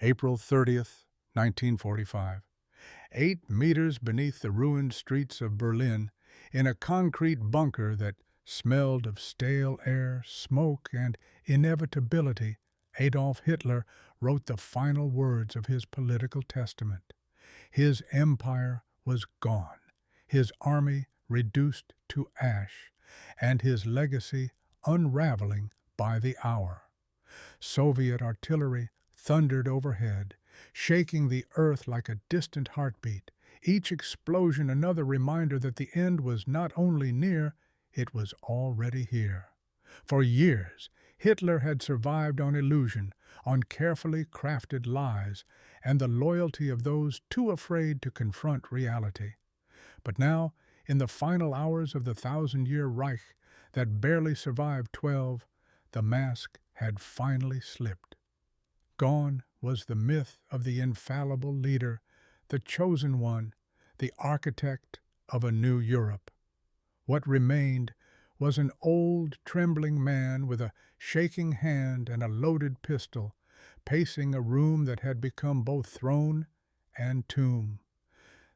April 30th, 1945. 8 meters beneath the ruined streets of Berlin, in a concrete bunker that smelled of stale air, smoke, and inevitability, Adolf Hitler wrote the final words of his political testament. His empire was gone, his army reduced to ash, and his legacy unraveling by the hour. Soviet artillery thundered overhead, shaking the earth like a distant heartbeat, each explosion another reminder that the end was not only near, it was already here. For years, Hitler had survived on illusion, on carefully crafted lies, and the loyalty of those too afraid to confront reality. But now, in the final hours of the thousand-year Reich that barely survived 12, the mask had finally slipped. Gone was the myth of the infallible leader, the chosen one, the architect of a new Europe. What remained was an old, trembling man with a shaking hand and a loaded pistol, pacing a room that had become both throne and tomb.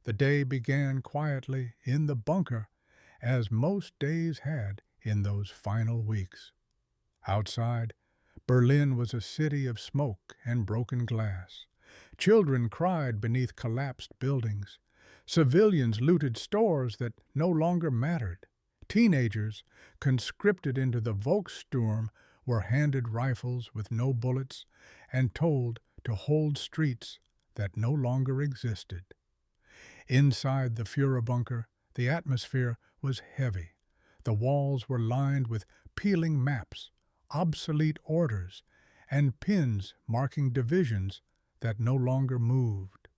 The day began quietly in the bunker, as most days had in those final weeks. Outside, Berlin was a city of smoke and broken glass. Children cried beneath collapsed buildings. Civilians looted stores that no longer mattered. Teenagers, conscripted into the Volkssturm, were handed rifles with no bullets and told to hold streets that no longer existed. Inside the Führerbunker, the atmosphere was heavy. The walls were lined with peeling maps, obsolete orders, and pins marking divisions that no longer moved.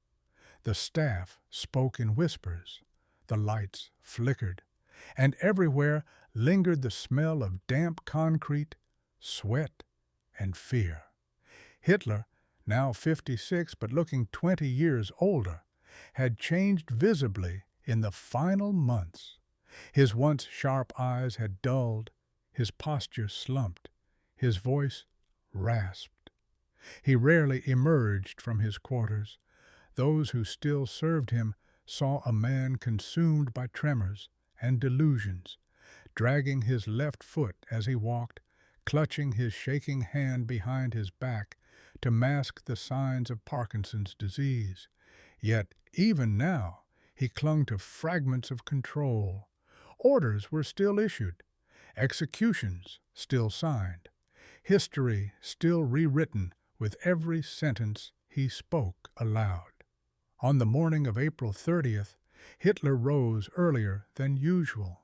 The staff spoke in whispers, the lights flickered, and everywhere lingered the smell of damp concrete, sweat, and fear. Hitler, now 56 but looking 20 years older, had changed visibly in the final months. His once sharp eyes had dulled, his posture slumped, his voice rasped. He rarely emerged from his quarters. Those who still served him saw a man consumed by tremors and delusions, dragging his left foot as he walked, clutching his shaking hand behind his back to mask the signs of Parkinson's disease. Yet, even now, he clung to fragments of control. Orders were still issued, executions still signed, history still rewritten with every sentence he spoke aloud. On the morning of April 30th, Hitler rose earlier than usual.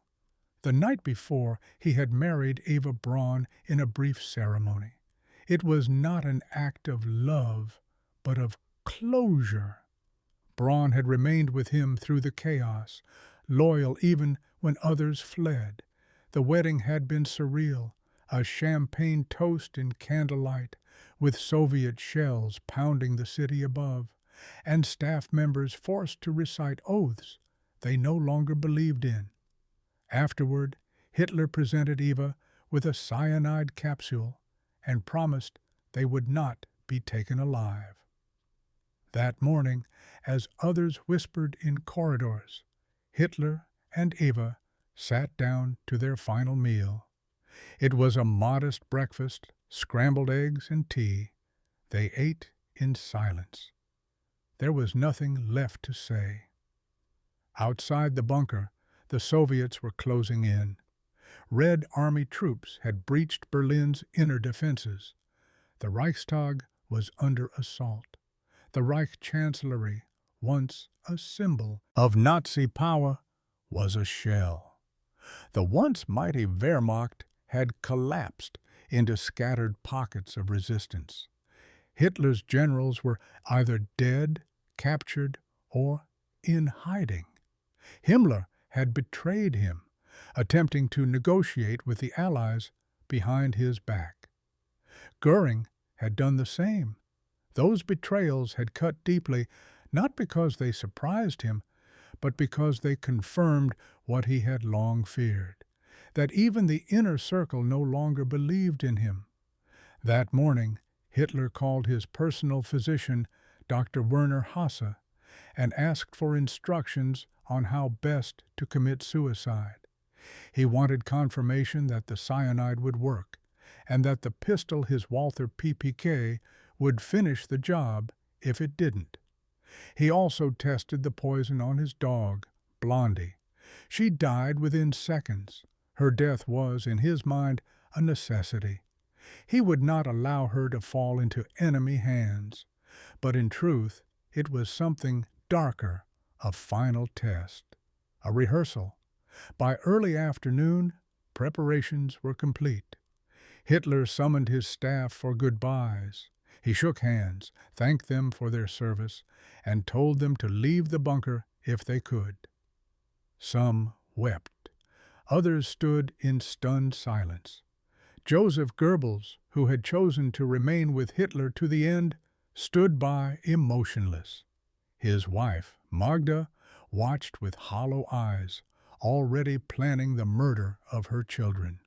The night before, he had married Eva Braun in a brief ceremony. It was not an act of love, but of closure. Braun had remained with him through the chaos, loyal even when others fled. The wedding had been surreal, a champagne toast in candlelight, with Soviet shells pounding the city above, and staff members forced to recite oaths they no longer believed in. Afterward, Hitler presented Eva with a cyanide capsule and promised they would not be taken alive. That morning, as others whispered in corridors, Hitler and Eva sat down to their final meal. It was a modest breakfast, scrambled eggs and tea. They ate in silence. There was nothing left to say. Outside the bunker, the Soviets were closing in. Red Army troops had breached Berlin's inner defenses. The Reichstag was under assault. The Reich Chancellery, once a symbol of Nazi power, was a shell. The once mighty Wehrmacht had collapsed into scattered pockets of resistance. Hitler's generals were either dead, captured, or in hiding. Himmler had betrayed him, attempting to negotiate with the Allies behind his back. Goering had done the same. Those betrayals had cut deeply, not because they surprised him, but because they confirmed what he had long feared, that even the inner circle no longer believed in him. That morning, Hitler called his personal physician, Dr. Werner Hasse, and asked for instructions on how best to commit suicide. He wanted confirmation that the cyanide would work, and that the pistol, his Walther PPK, would finish the job if it didn't. He also tested the poison on his dog, Blondie. She died within seconds. Her death was, in his mind, a necessity. He would not allow her to fall into enemy hands. But in truth, it was something darker, a final test, a rehearsal. By early afternoon, preparations were complete. Hitler summoned his staff for goodbyes. He shook hands, thanked them for their service, and told them to leave the bunker if they could. Some wept. Others stood in stunned silence. Joseph Goebbels, who had chosen to remain with Hitler to the end, stood by emotionless. His wife, Magda, watched with hollow eyes, already planning the murder of her children.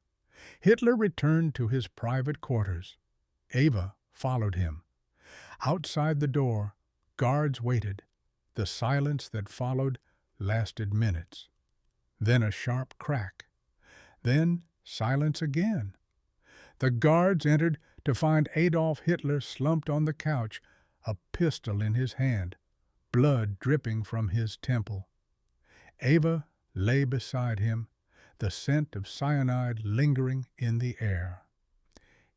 Hitler returned to his private quarters. Eva followed him. Outside the door, guards waited. The silence that followed lasted minutes. Then a sharp crack. Then silence again. The guards entered to find Adolf Hitler slumped on the couch, a pistol in his hand, blood dripping from his temple. Eva lay beside him, the scent of cyanide lingering in the air.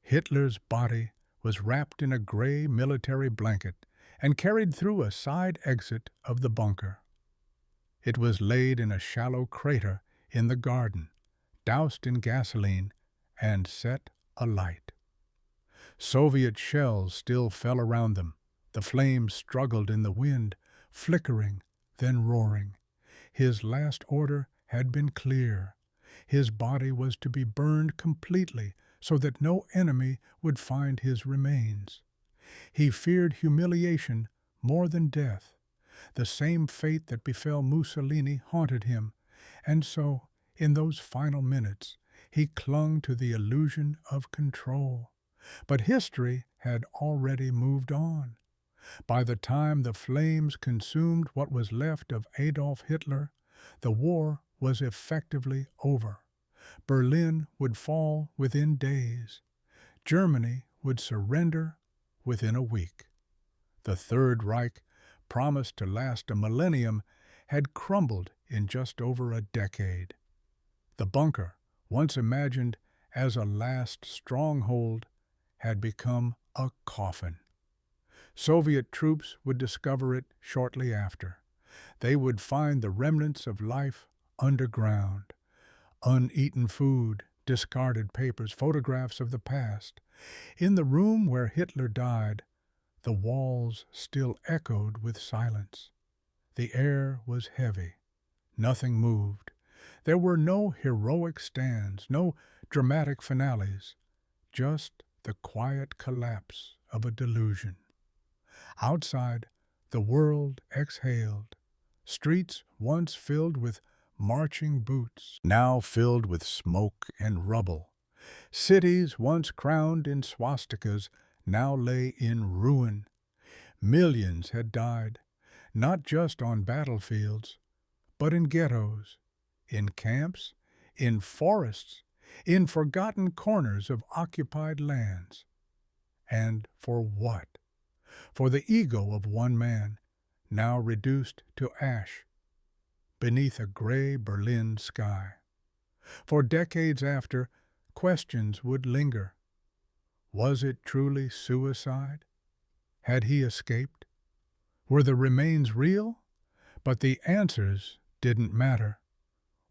Hitler's body was wrapped in a gray military blanket and carried through a side exit of the bunker. It was laid in a shallow crater in the garden, doused in gasoline, and set alight. Soviet shells still fell around them. The flames struggled in the wind, flickering, then roaring. His last order had been clear. His body was to be burned completely so that no enemy would find his remains. He feared humiliation more than death. The same fate that befell Mussolini haunted him, and so, in those final minutes, he clung to the illusion of control. But history had already moved on. By the time the flames consumed what was left of Adolf Hitler, the war was effectively over. Berlin would fall within days. Germany would surrender within a week. The Third Reich, promised to last a millennium, had crumbled in just over a decade. The bunker, once imagined as a last stronghold, had become a coffin. Soviet troops would discover it shortly after. They would find the remnants of life underground. Uneaten food, discarded papers, photographs of the past. In the room where Hitler died, the walls still echoed with silence. The air was heavy. Nothing moved. There were no heroic stands, no dramatic finales, just the quiet collapse of a delusion. Outside, the world exhaled. Streets once filled with marching boots, now filled with smoke and rubble. Cities once crowned in swastikas now lay in ruin. Millions had died, not just on battlefields, but in ghettos, in camps, in forests, in forgotten corners of occupied lands. And for what? For the ego of one man, now reduced to ash, beneath a gray Berlin sky. For decades after, questions would linger. Was it truly suicide? Had he escaped? Were the remains real? But the answers didn't matter.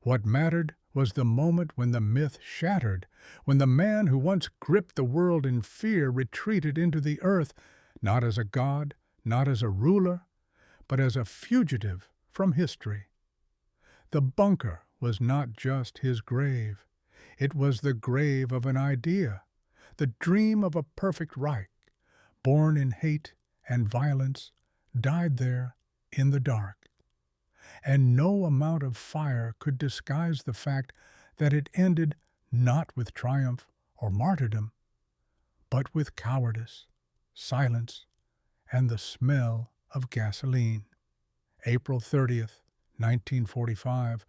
What mattered was the moment when the myth shattered, when the man who once gripped the world in fear retreated into the earth, not as a god, not as a ruler, but as a fugitive from history. The bunker was not just his grave. It was the grave of an idea, the dream of a perfect Reich, born in hate and violence, died there in the dark. And no amount of fire could disguise the fact that it ended not with triumph or martyrdom, but with cowardice. silence, and the smell of gasoline. April 30th, 1945,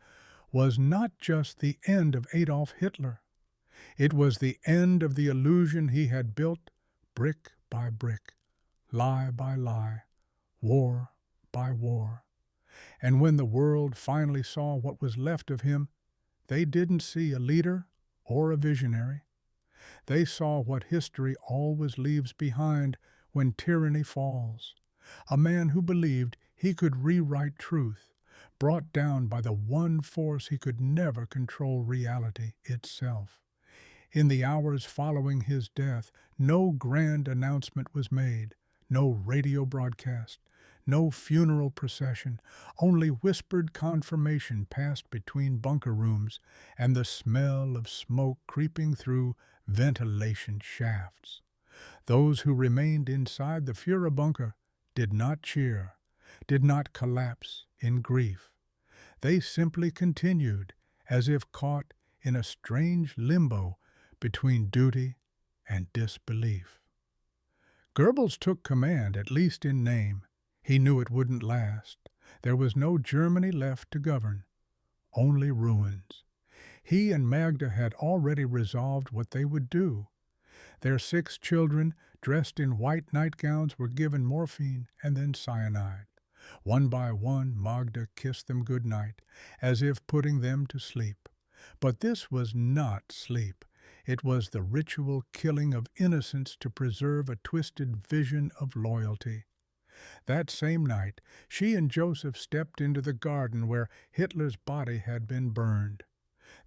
was not just the end of Adolf Hitler. It was the end of the illusion he had built brick by brick, lie by lie, war by war. And when the world finally saw what was left of him, they didn't see a leader or a visionary. They saw what history always leaves behind when tyranny falls. A man who believed he could rewrite truth, brought down by the one force he could never control, reality itself. In the hours following his death, no grand announcement was made, no radio broadcast, no funeral procession, only whispered confirmation passed between bunker rooms and the smell of smoke creeping through ventilation shafts. Those who remained inside the Führerbunker did not cheer, did not collapse in grief. They simply continued, as if caught in a strange limbo between duty and disbelief. Goebbels took command, at least in name. He knew it wouldn't last. There was no Germany left to govern, only ruins. He and Magda had already resolved what they would do. Their 6 children, dressed in white nightgowns, were given morphine and then cyanide. One by one, Magda kissed them good night, as if putting them to sleep. But this was not sleep. It was the ritual killing of innocents to preserve a twisted vision of loyalty. That same night, she and Joseph stepped into the garden where Hitler's body had been burned.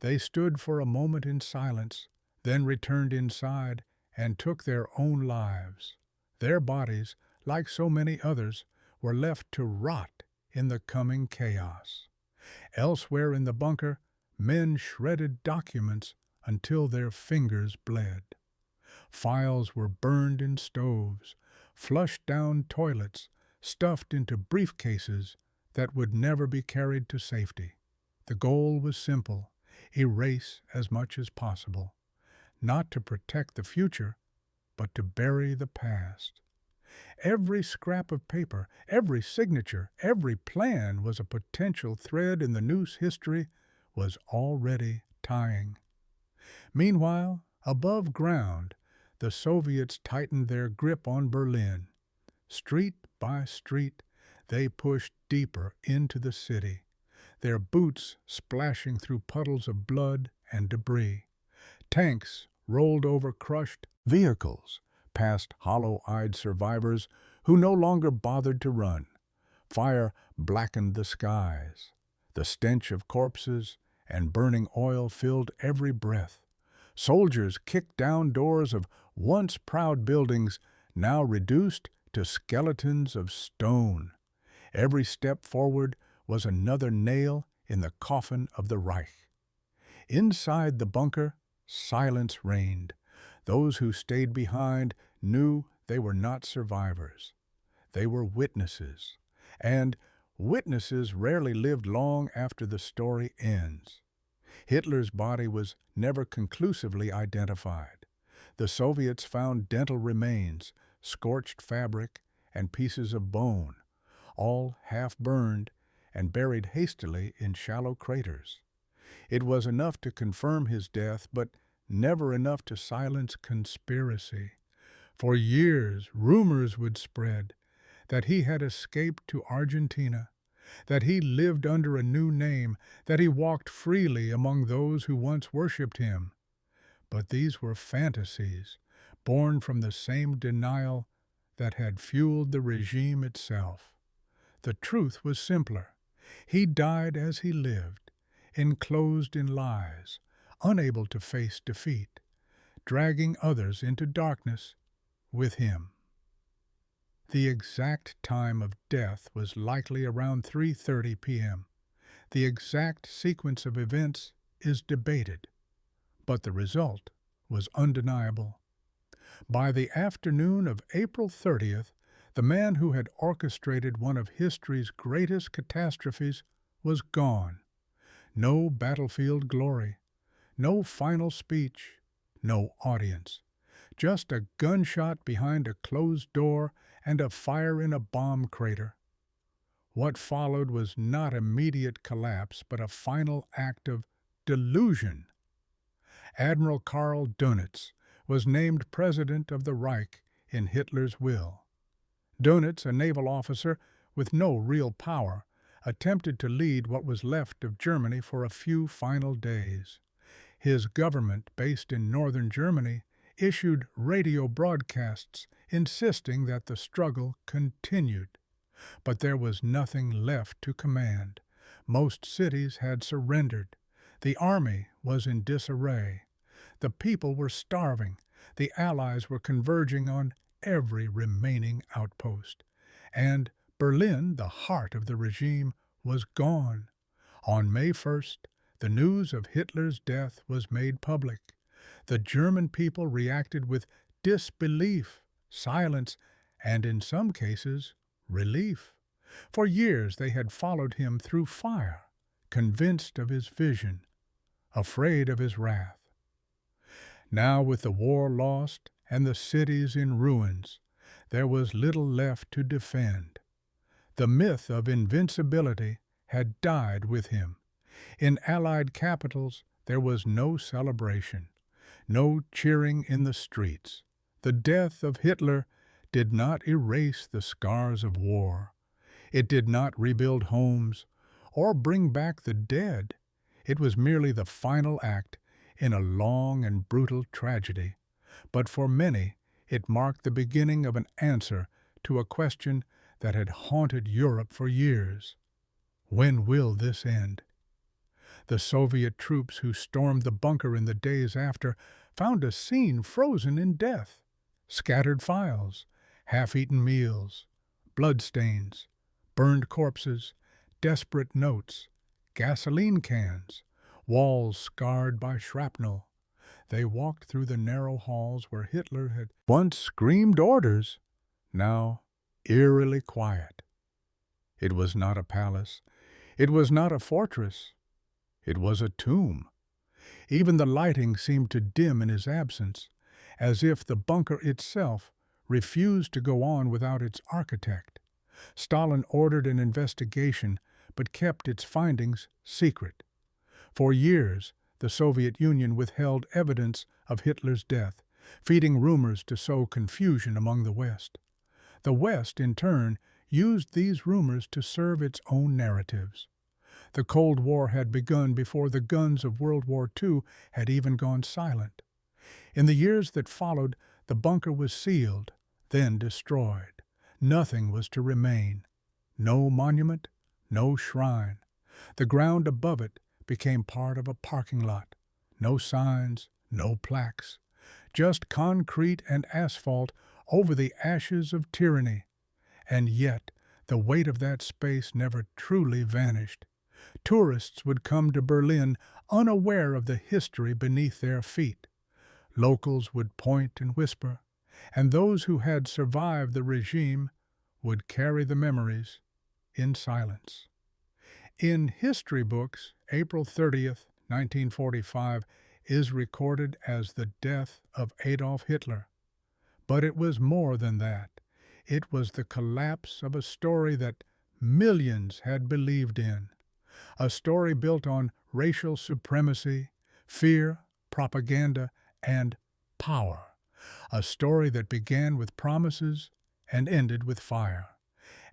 They stood for a moment in silence, then returned inside and took their own lives. Their bodies, like so many others, were left to rot in the coming chaos. Elsewhere in the bunker, men shredded documents until their fingers bled. Files were burned in stoves, flushed down toilets, stuffed into briefcases that would never be carried to safety. The goal was simple: erase as much as possible, not to protect the future, but to bury the past. Every scrap of paper, every signature, every plan was a potential thread in the noose history was already tying. Meanwhile, above ground, the Soviets tightened their grip on Berlin. Street by street, they pushed deeper into the city, their boots splashing through puddles of blood and debris. Tanks rolled over crushed vehicles, past hollow-eyed survivors who no longer bothered to run. Fire blackened the skies. The stench of corpses and burning oil filled every breath. Soldiers kicked down doors of once proud buildings, now reduced to skeletons of stone. Every step forward was another nail in the coffin of the Reich. Inside the bunker, silence reigned. Those who stayed behind knew they were not survivors. They were witnesses, and witnesses rarely lived long after the story ends. Hitler's body was never conclusively identified. The Soviets found dental remains, scorched fabric, and pieces of bone, all half-burned and buried hastily in shallow craters. It was enough to confirm his death, but never enough to silence conspiracy. For years, rumors would spread that he had escaped to Argentina, that he lived under a new name, that he walked freely among those who once worshipped him. But these were fantasies, born from the same denial that had fueled the regime itself. The truth was simpler. He died as he lived, enclosed in lies, unable to face defeat, dragging others into darkness with him. The exact time of death was likely around 3:30 p.m. The exact sequence of events is debated, but the result was undeniable. By the afternoon of April 30th, the man who had orchestrated one of history's greatest catastrophes was gone. No battlefield glory, no final speech, no audience. just a gunshot behind a closed door and a fire in a bomb crater. What followed was not immediate collapse, but a final act of delusion. Admiral Karl Dönitz was named president of the Reich in Hitler's will. Dönitz, a naval officer with no real power, attempted to lead what was left of Germany for a few final days. His government, based in northern Germany, issued radio broadcasts insisting that the struggle continued. But there was nothing left to command. Most cities had surrendered. The army was in disarray. The people were starving. The Allies were converging on every remaining outpost. And Berlin, the heart of the regime, was gone. On May 1st, the news of Hitler's death was made public. The German people reacted with disbelief, silence, and in some cases, relief. For years they had followed him through fire, convinced of his vision, afraid of his wrath. Now, with the war lost and the cities in ruins, there was little left to defend. The myth of invincibility had died with him. In Allied capitals, there was no celebration, no cheering in the streets. The death of Hitler did not erase the scars of war. It did not rebuild homes or bring back the dead. It was merely the final act in a long and brutal tragedy. But for many, it marked the beginning of an answer to a question that had haunted Europe for years. When will this end? The Soviet troops who stormed the bunker in the days after found a scene frozen in death. Scattered files, half-eaten meals, bloodstains, burned corpses, desperate notes, gasoline cans, walls scarred by shrapnel. They walked through the narrow halls where Hitler had once screamed orders, now eerily quiet. It was not a palace. It was not a fortress. It was a tomb. Even the lighting seemed to dim in his absence, as if the bunker itself refused to go on without its architect. Stalin ordered an investigation, but kept its findings secret. For years, the Soviet Union withheld evidence of Hitler's death, feeding rumors to sow confusion among the West. The West, in turn, used these rumors to serve its own narratives. The Cold War had begun before the guns of World War II had even gone silent. In the years that followed, the bunker was sealed, then destroyed. Nothing was to remain. No monument, no shrine. The ground above it became part of a parking lot. No signs, no plaques. Just concrete and asphalt over the ashes of tyranny. And yet, the weight of that space never truly vanished. Tourists would come to Berlin unaware of the history beneath their feet. Locals would point and whisper, and those who had survived the regime would carry the memories in silence. In history books, April 30th, 1945 is recorded as the death of Adolf Hitler. But it was more than that. It was the collapse of a story that millions had believed in. A story built on racial supremacy, fear, propaganda, and power. A story that began with promises and ended with fire.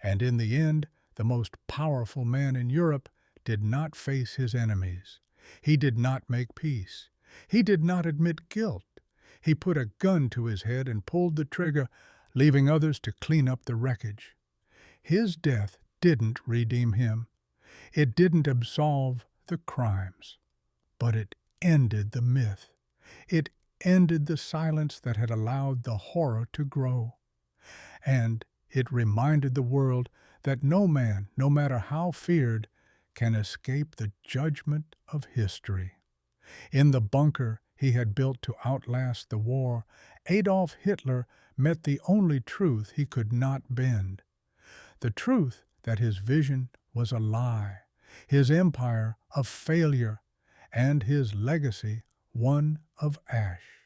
And in the end, the most powerful man in Europe did not face his enemies. He did not make peace. He did not admit guilt. He put a gun to his head and pulled the trigger, leaving others to clean up the wreckage. His death didn't redeem him. It didn't absolve the crimes. But it ended the myth. It ended the silence that had allowed the horror to grow. And it reminded the world that no man, no matter how feared, can escape the judgment of history. In the bunker he had built to outlast the war, Adolf Hitler met the only truth he could not bend. The truth that his vision was a lie, his empire a failure, and his legacy one of ash.